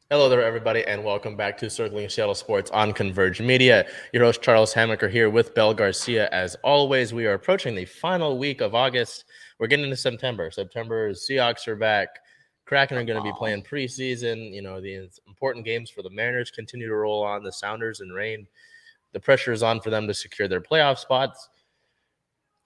Hello there, everybody, and welcome back to Circling Seattle Sports on Converge Media. Your host, Charles Hammaker, here with Bel Garcia. As always, we are approaching the final week of August. We're getting into September. Seahawks are back. Kraken are going to be playing preseason. You know, the important games for the Mariners continue to roll on. The Sounders and Rain. The pressure is on for them to secure their playoff spots.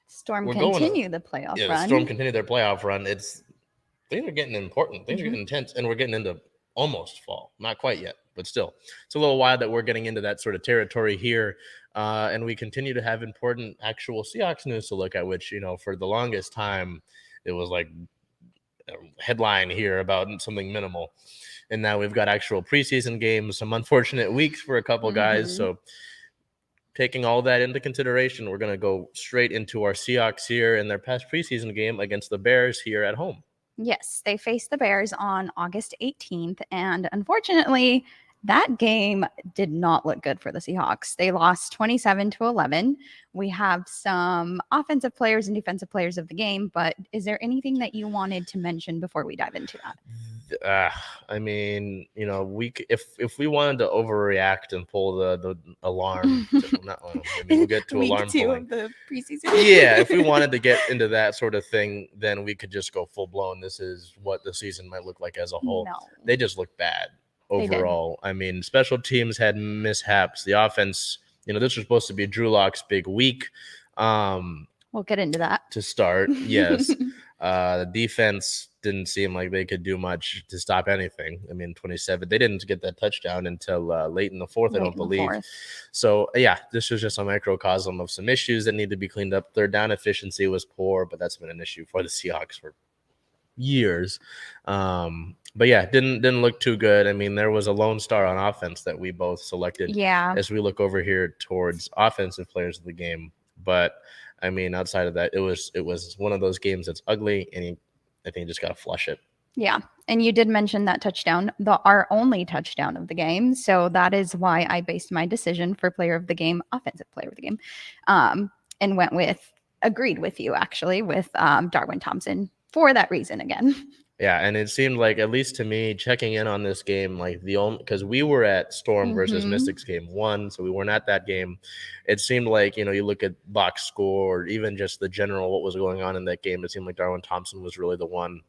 Storm continue their playoff run. Things are getting important. Things are getting intense, and we're getting into almost fall. Not quite yet, but still. It's a little while that we're getting into that sort of territory here. And we continue to have important actual Seahawks news to look at, which, you know, for the longest time, it was like a headline here about something minimal. And now we've got actual preseason games, some unfortunate weeks for a couple guys. So taking all that into consideration, we're going to go straight into our Seahawks here in their past preseason game against the Bears here at home. Yes, they faced the Bears on August 18th, and unfortunately, that game did not look good for the Seahawks. They lost 27-11. We have some offensive players and defensive players of the game, but is there anything that you wanted to mention before we dive into that? I mean, you know, if we wanted to overreact and pull the alarm, we'll get to week alarm 2 pulling. Of the preseason. Yeah, if we wanted to get into that sort of thing, then we could just go full blown. This is what the season might look like as a whole. No. They just look bad overall. I mean, special teams had mishaps. The offense, you know, this was supposed to be Drew Lock's big week. We'll get into that to start. Yes. The defense didn't seem like they could do much to stop anything. I mean, 27, they didn't get that touchdown until late in the fourth, I don't believe. So, yeah, this was just a microcosm of some issues that need to be cleaned up. Third down efficiency was poor, but that's been an issue for the Seahawks for years. But, yeah, didn't look too good. I mean, there was a lone star on offense that we both selected as we look over here towards offensive players of the game. But, I mean, outside of that, it was one of those games that's ugly, and I think you just got to flush it. Yeah, and you did mention that touchdown, our only touchdown of the game. So that is why I based my decision for player of the game, offensive player of the game, and agreed with you, actually, with Darwin Thompson for that reason again. Yeah, and it seemed like, at least to me, checking in on this game, like because we were at Storm versus Mystics game 1, so we weren't at that game. It seemed like, you know, you look at box score or even just the general what was going on in that game, it seemed like Darwin Thompson was really the one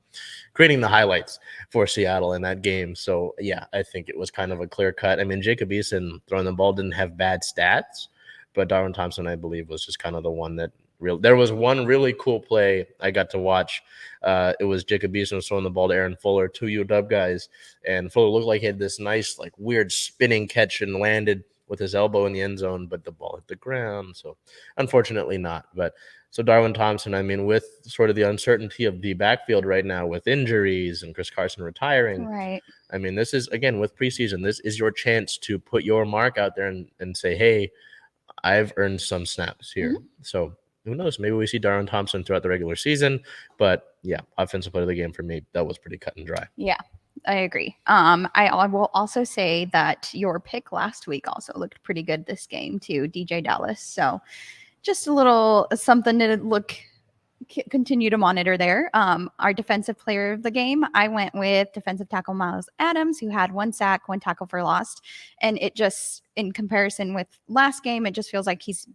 creating the highlights for Seattle in that game. So, yeah, I think it was kind of a clear cut. I mean, Jacob Eason throwing the ball didn't have bad stats, but Darwin Thompson, I believe, was just kind of the one that there was one really cool play I got to watch. It was Jacob Eason was throwing the ball to Aaron Fuller, 2 UW guys, and Fuller looked like he had this nice, like, weird spinning catch and landed with his elbow in the end zone, but the ball hit the ground. So, unfortunately not. But so Darwin Thompson, I mean, with sort of the uncertainty of the backfield right now with injuries and Chris Carson retiring, right? I mean, this is, again, with preseason, this is your chance to put your mark out there and say, hey, I've earned some snaps here. So, who knows? Maybe we see Darwin Thompson throughout the regular season. But, yeah, offensive player of the game for me, that was pretty cut and dry. Yeah, I agree. I will also say that your pick last week also looked pretty good this game, too, DJ Dallas. So just a little something to continue to monitor there. Our defensive player of the game, I went with defensive tackle Miles Adams, who had 1 sack, 1 tackle for loss. And it just, in comparison with last game, it just feels like he's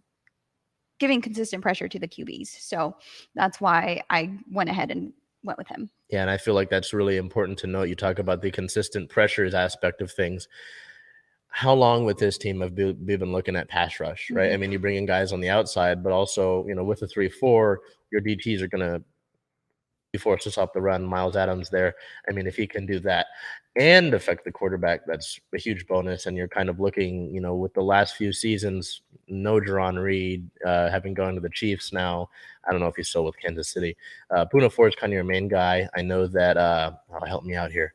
giving consistent pressure to the QBs. So that's why I went ahead and went with him. Yeah, and I feel like that's really important to note. You talk about the consistent pressures aspect of things. How long with this team have we been looking at pass rush, right? I mean, you bring in guys on the outside, but also, you know, with the 3-4, your DTs are going to be forced to stop the run. Miles Adams there. I mean, if he can do that and affect the quarterback, that's a huge bonus. And you're kind of looking, you know, with the last few seasons, no Jerron Reed, having gone to the Chiefs now. I don't know if he's still with Kansas City. Poona Ford is kind of your main guy. I know that, help me out here.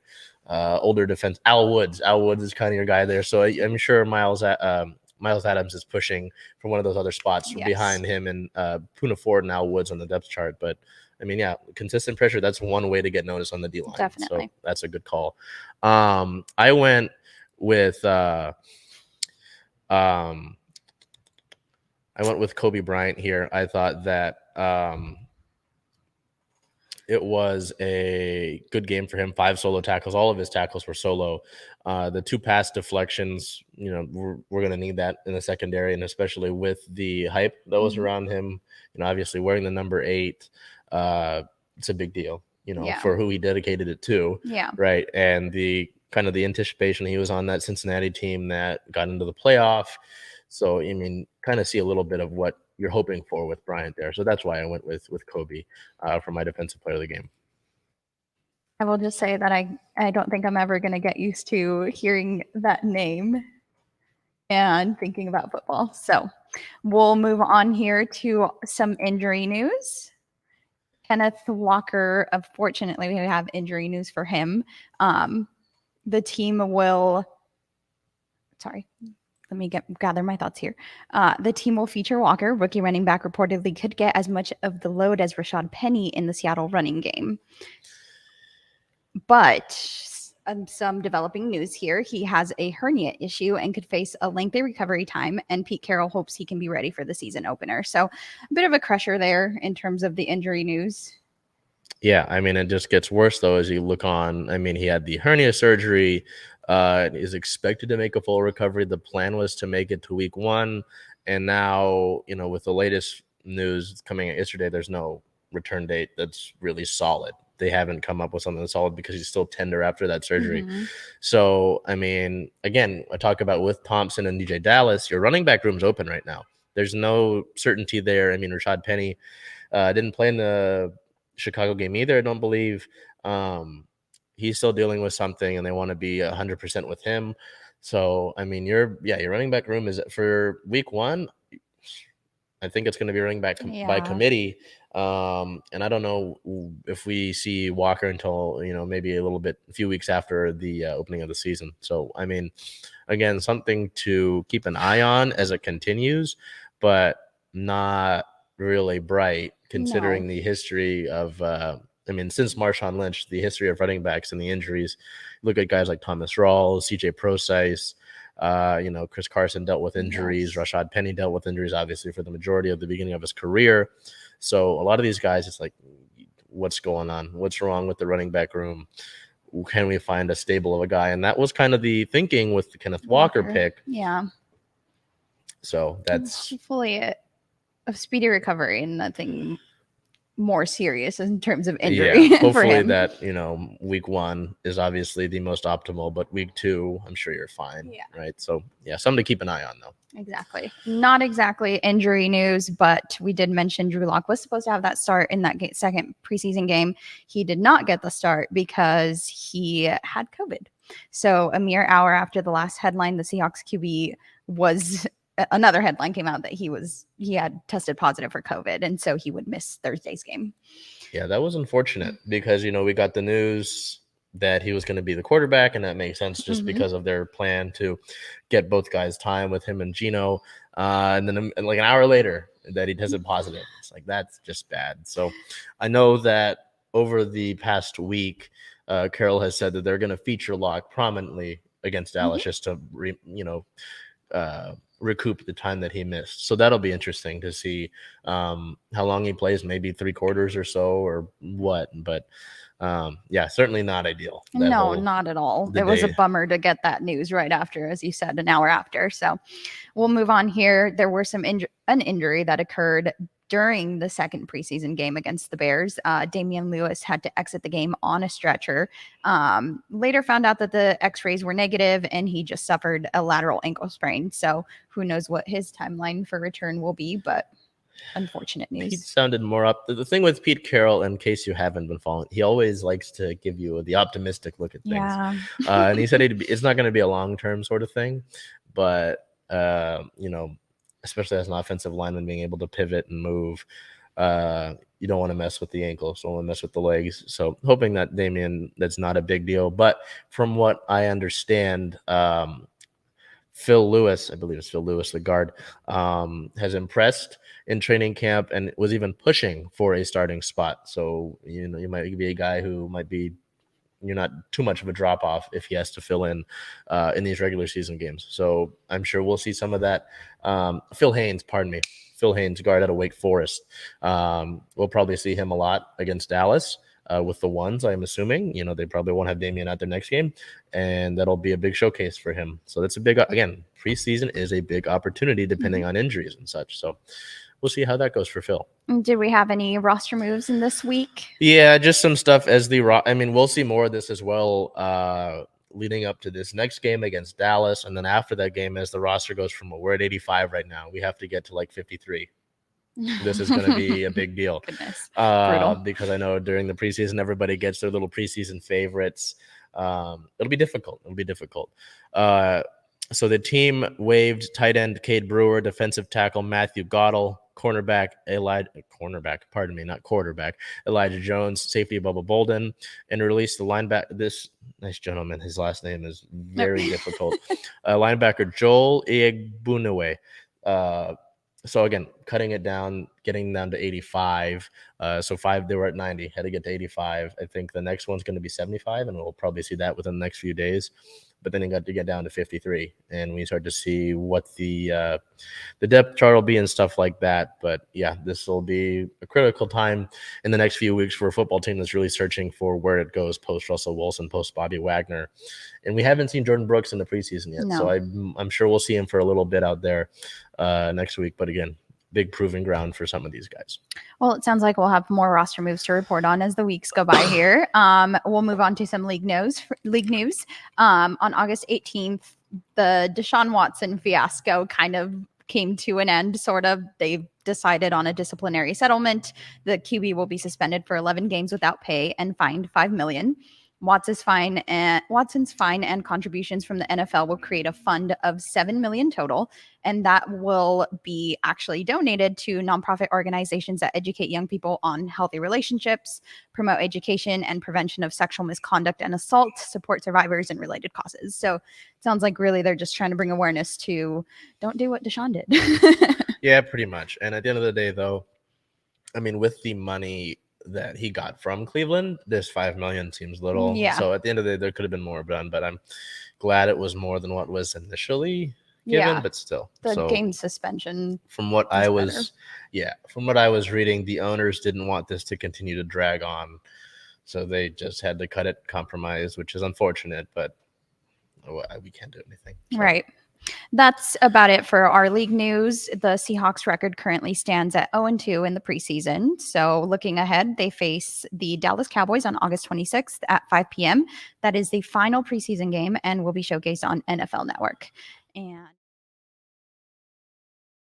Older defense, Al Woods. Al Woods is kind of your guy there. So I'm sure Miles Adams is pushing from one of those other spots behind him and Poona Ford and Al Woods on the depth chart. But I mean, yeah, consistent pressure, that's one way to get noticed on the D-line. Definitely. So that's a good call. I went with Kobe Bryant here. I thought that It was a good game for him. 5 solo tackles. All of his tackles were solo. The 2 pass deflections, we're going to need that in the secondary, and especially with the hype that was around him. Obviously wearing the number 8, it's a big deal, for who he dedicated it to. Yeah. Right. And the kind of the anticipation, he was on that Cincinnati team that got into the playoff. So, kind of see a little bit of what you're hoping for with Bryant there. So that's why I went with Kobe for my defensive player of the game. I will just say that I don't think I'm ever going to get used to hearing that name and thinking about football. So we'll move on here to some injury news. Kenneth Walker, unfortunately, we have injury news for him. The team will, let me gather my thoughts here. The team will feature Walker. Rookie running back reportedly could get as much of the load as Rashad Penny in the Seattle running game. But some developing news here. He has a hernia issue and could face a lengthy recovery time, and Pete Carroll hopes he can be ready for the season opener. So a bit of a crusher there in terms of the injury news. Yeah, it just gets worse, though, as you look on. He had the hernia surgery, is expected to make a full recovery. The plan was to make it to week 1, and now, with the latest news coming out yesterday, there's no return date that's really solid. They haven't come up with something that's solid because he's still tender after that surgery. So, again, I talk about with Thompson and DJ Dallas, your running back room's open right now. There's no certainty there. Rashad Penny didn't play in the Chicago game either, I don't believe. He's still dealing with something, and they want to be 100% with him. So, your running back room is for week 1. I think it's going to be running back by committee. And I don't know if we see Walker until, maybe a few weeks after the opening of the season. So, again, something to keep an eye on as it continues, but not really bright considering the history of, since Marshawn Lynch, the history of running backs and the injuries. Look at guys like Thomas Rawls, CJ Procise. Chris Carson dealt with injuries. Yes. Rashad Penny dealt with injuries, obviously, for the majority of the beginning of his career. So a lot of these guys, it's like, what's going on? What's wrong with the running back room? Can we find a stable of a guy? And that was kind of the thinking with the Kenneth Walker pick. Yeah. So that's hopefully a speedy recovery and nothing more serious in terms of injury. Yeah, hopefully for him. That week 1 is obviously the most optimal, but week 2 I'm sure you're fine. Yeah. Right. So something to keep an eye on, though. Exactly. Not exactly injury news, but we did mention Drew Lock was supposed to have that start in that second preseason game. He did not get the start because he had COVID. So a mere hour after the last headline, the Seahawks QB was another headline came out that he had tested positive for COVID, and so he would miss Thursday's game. Yeah, that was unfortunate because, we got the news that he was going to be the quarterback, and that makes sense just because of their plan to get both guys time with him and Geno. And then like an hour later that he tested positive. It's like, that's just bad. So I know that over the past week, Carroll has said that they're going to feature Lock prominently against Dallas just to, recoup the time that he missed. So that'll be interesting to see how long he plays, maybe 3 quarters or so or what. But certainly not ideal. No, not at all. It was a bummer to get that news right after, as you said, an hour after. So we'll move on here. There were an injury that occurred during the second preseason game against the Bears. Damian Lewis had to exit the game on a stretcher. Later found out that the x-rays were negative and he just suffered a lateral ankle sprain. So who knows what his timeline for return will be, but unfortunate news. Pete sounded more up. The thing with Pete Carroll, in case you haven't been following, he always likes to give you the optimistic look at things. Yeah. And he said it's not going to be a long-term sort of thing, but especially as an offensive lineman, being able to pivot and move, you don't want to mess with the ankles, don't want to mess with the legs. So hoping that Damian, that's not a big deal. But from what I understand, Phil Lewis, I believe it's Phil Lewis, the guard, has impressed in training camp and was even pushing for a starting spot. So, you might be a guy who might be, you're not too much of a drop off if he has to fill in these regular season games. So I'm sure we'll see some of that. Phil Haynes, guard out of Wake Forest. We'll probably see him a lot against Dallas. with the ones, I'm assuming. They probably won't have Damian at their next game, and that'll be a big showcase for him. So that's a big, again, preseason is a big opportunity depending on injuries and such. So we'll see how that goes for Phil. Did we have any roster moves in this week? Yeah, just some stuff as we'll see more of this as well leading up to this next game against Dallas. And then after that game, as the roster goes from, we're at 85 right now, we have to get to like 53. This is going to be a big deal. Goodness. Brutal. Because I know during the preseason, everybody gets their little preseason favorites. It'll be difficult. So the team waived tight end Cade Brewer, defensive tackle Matthew Goddell, quarterback Elijah Jones, safety Bubba Bolden, and released the linebacker. This nice gentleman, his last name is very difficult. Linebacker Joel Igbunwe. So again, cutting it down, getting down to 85. So 5, they were at 90, had to get to 85. I think the next one's going to be 75, and we'll probably see that within the next few days. But then you got to get down to 53, and we start to see what the depth chart will be and stuff like that. But yeah, this will be a critical time in the next few weeks for a football team that's really searching for where it goes post Russell Wilson, post Bobby Wagner, and we haven't seen Jordan Brooks in the preseason yet. No. So I'm sure we'll see him for a little bit out there next week. But again, big proving ground for some of these guys. Well, it sounds like we'll have more roster moves to report on as the weeks go by here. We'll move on to some league news. On August 18th, the Deshaun Watson fiasco kind of came to an end, sort of. They've decided on a disciplinary settlement. The QB will be suspended for 11 games without pay and fined $5 million. Watson's fine and contributions from the NFL will create a fund of $7 million total, and that will be actually donated to nonprofit organizations that educate young people on healthy relationships, promote education and prevention of sexual misconduct and assault, support survivors, and related causes. So it sounds like really they're just trying to bring awareness to don't do what Deshaun did. Yeah, pretty much. And at the end of the day, though, I mean, with the money that he got from Cleveland, this $5 million seems little. Yeah. So at the end of the day, there could have been more done, but I'm glad it was more than what was initially given. But still, the game suspension. From what I was reading, the owners didn't want this to continue to drag on, so they just had to cut it, compromise, which is unfortunate. But we can't do anything. So. Right. That's about it for our league news. The Seahawks record currently stands at 0-2 in the preseason. So looking ahead, they face the Dallas Cowboys on August 26th at 5 p.m. That is the final preseason game and will be showcased on NFL Network. And